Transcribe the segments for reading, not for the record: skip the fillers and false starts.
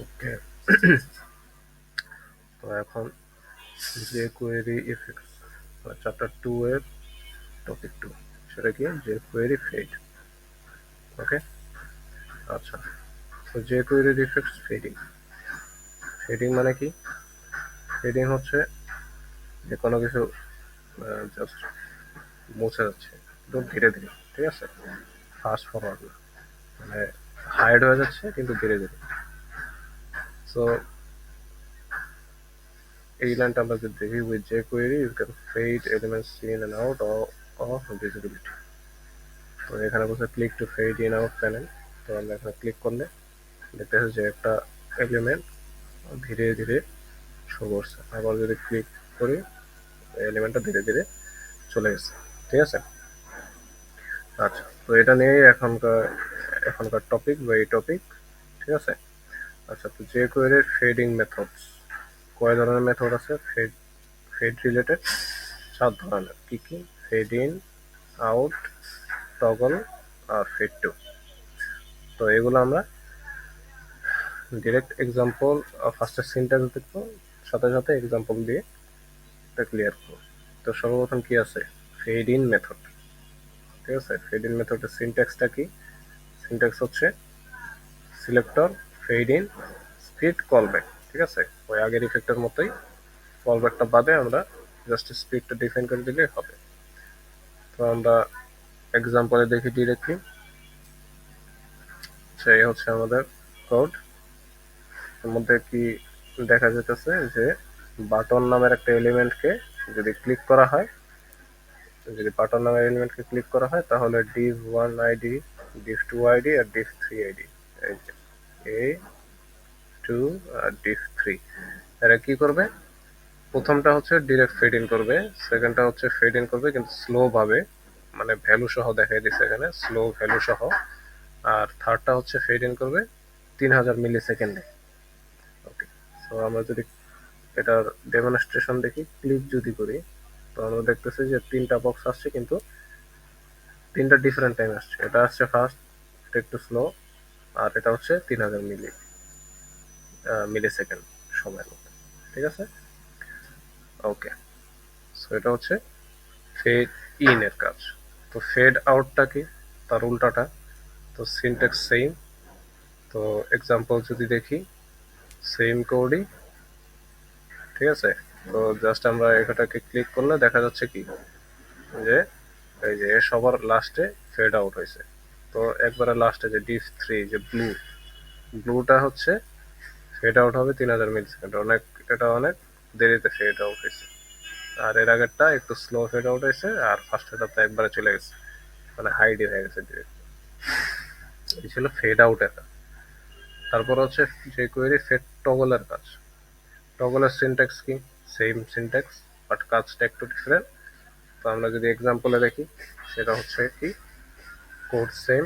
ওকে। তো এখন jQuery effects chapter 2 এর টপিক 2, সেটা কি jQuery ফেড। ওকে, আচ্ছা। তো jQuery ইফেক্টস ফেডিং। ফেডিং মানে কি? ফেডিং হচ্ছে যে কোনো কিছু জাস্ট মুছে যাচ্ছে একদম ধীরে ধীরে, ঠিক আছে, ফাস্ট ফরওয়ার্ড না, মানে হাইড হয়ে যাচ্ছে কিন্তু ধীরে ধীরে। সো এই লাইনটা আমরা যদি দেখি, with jQuery you can fade elements in and out of visibility. তো এখানে বলছে click to fade in out panel. তো আমরা এখানে ক্লিক করলে দেখতে পাচ্ছি যে একটা এলিমেন্ট ধীরে ধীরে শো করছে। আবার যদি ক্লিক করি, এলিমেন্টটা ধীরে ধীরে চলে গেছে, ঠিক আছে। আচ্ছা, তো এটা নিয়েই এখনকার টপিক বা এই টপিক, ঠিক আছে। আচ্ছা, তো jQuery এর ফেডিং মেথডস, কয় ধরনের মেথড আছে ফেড রিলেটেড? 7 ধরনের। কি কি? ফেড ইন, আউট, টগল আর ফেড টু। তো এগুলো আমরা ডিরেক্ট এক্সাম্পল, ফার্স্টে সিনট্যাক্স দেখবো, সাথে সাথে এক্সাম্পল দিয়ে এটা ক্লিয়ার করবো। তো সর্বপ্রথম কি আছে? ফেড ইন মেথড, ঠিক আছে। ফেড ইন মেথডের সিনট্যাক্সটা কি? সিনট্যাক্স হচ্ছে selector fade in speed callback, ঠিক আছে। ওই আগের ইফেক্টের মতোই কলব্যাকটা বাদে আমরা জাস্ট স্পিডটা ডিফাইন করে দিলেই হবে। তো আমরা এক্সাম্পলে দেখি ডিরেক্টলি। সেই হচ্ছে আমাদের কোড। এর মধ্যে কি দেখা যেতেছে যে বাটন নামের একটা এলিমেন্টকে যদি ক্লিক করা হয়, যদি বাটন নামের এলিমেন্টকে ক্লিক করা হয় তাহলে div1 আইডি, div2 আইডি আর div3 আইডি, এই যে a2 আর div3, এরা কি করবে? প্রথমটা হচ্ছে ডিরেক্ট ফেড ইন করবে, সেকেন্ডটা হচ্ছে ফেড ইন করবে কিন্তু স্লো ভাবে, মানে ভ্যালু সহ দেখাই দিচ্ছে এখানে, স্লো ভ্যালু সহ। আর থার্ডটা হচ্ছে ফেড ইন করবে 3000 মিলি সেকেন্ডে। ওকে, তো আমরা যদি এটার ডেমনস্ট্রেশন দেখি, ক্লিক যদি করি, তো আমরা দেখতেছি যে 3টা বক্স আসছে কিন্তু 3টা ডিফারেন্ট টাইম আসছে। এটা আসছে ফার্স্ট, এটা একটু স্লো, আর এটা হচ্ছে 3000 মিলি সেকেন্ড সময়ের মধ্যে, ঠিক আছে। ওকে, সো এটা হচ্ছে ফেড ইন এর কাজ। তো ফেড আউটটা কি? তার উল্টাটা। তো সিনট্যাক্স সেম। তো এক্সাম্পল যদি দেখি, সেম কোডই, ঠিক আছে। তো জাস্ট আমরা এটাকে ক্লিক করলে দেখা যাচ্ছে কি যে এই যে সবার লাস্টে ফেড আউট হয়েছে। তো একবারে লাস্টে যে div3, যে ব্লুটা হচ্ছে ফেড আউট হবে 3000 মিলি সেকেন্ড, অনেক, এটা অনেক দেরিতে ফেড আউট হয়েছে। আর এর আগেরটা একটু স্লো ফেড আউট হয়েছে, আর ফার্স্টেরটা তো একবারে চলে গেছে, মানে হাইডি হয়ে গেছে ডিরেক্ট। এই ছিল ফেড আউটের কাজ। তারপর হচ্ছে jQuery ফেড টগলের কাজ। টগলের সিনট্যাক্স কি? সেম সিনট্যাক্স, বাট কাজটা একটু ডিফারেন্ট। তো আমরা যদি এক্সাম্পলে দেখি, সেটা হচ্ছে কি কোড সেম,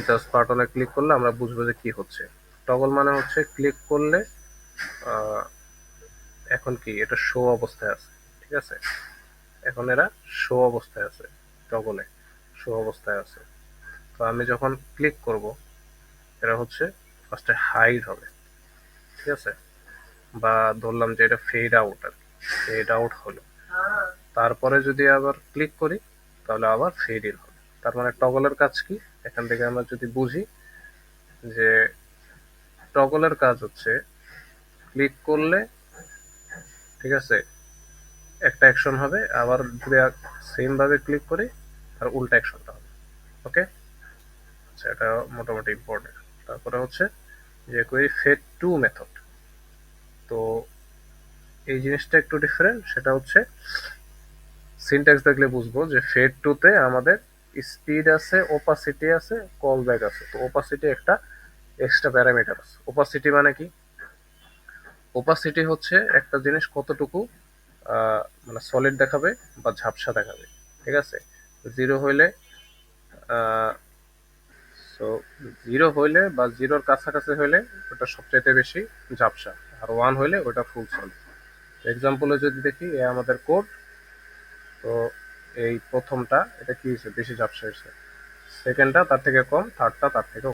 জাস্ট বাটনে ক্লিক করলে আমরা বুঝবো যে কি হচ্ছে। টগল মানে হচ্ছে ক্লিক করলে এখন কি এটা শো অবস্থায় আছে, ঠিক আছে। এখন এরা শো অবস্থায় আছে, টগলে শো অবস্থায় আছে। তো আমি যখন ক্লিক করব, এরা হচ্ছে ফার্স্টে হাইড হবে, ঠিক আছে। বা ধরলাম যে এটা ফেড আউট, আর ফেড আউট হলো, তারপরে যদি আবার ক্লিক করি তাহলে আবার ফেড ইন হবে। তার মানে টগলের কাজ কি? এখান থেকে আমরা যদি বুঝি যে টগলের কাজ হচ্ছে ক্লিক করলে, ঠিক আছে, একটা অ্যাকশন হবে, আবার যদি সেম ভাবে ক্লিক করি তার উল্টা অ্যাকশনটা হবে। ওকে, আচ্ছা, এটা মোটামুটি ইম্পর্টেন্ট। তারপরে হচ্ছে যে কোয়েরি ফেড টু মেথড। তো এই জিনিসটা একটু ডিফারেন্ট, সেটা হচ্ছে সিনট্যাক্স দেখলে বুঝবো যে ফেড টু তে আমাদের স্পিড আছে, ওপাসিটি আছে, কল ব্যাক আছে। তো ওপাসিটি একটা এক্সট্রা প্যারামিটার আছে। ওপাসিটি মানে কি? ওপাসিটি হচ্ছে একটা জিনিস কতটুকু মানে সলিড দেখাবে বা ঝাপসা দেখাবে, ঠিক আছে। জিরো হইলে সো জিরো হইলে বা জিরোর কাছাকাছি হইলে ওটা সবচাইতে বেশি ঝাপসা, আর 1 হইলে ওটা ফুল সলিড। এক্সাম্পলে যদি দেখি, এ আমাদের কোড। তো এই প্রথমটা এটা কি হয়েছে? বেশি ঝাপসা হয়েছে। সেকেন্ডটা তার থেকে কম, থার্ডটা তার থেকে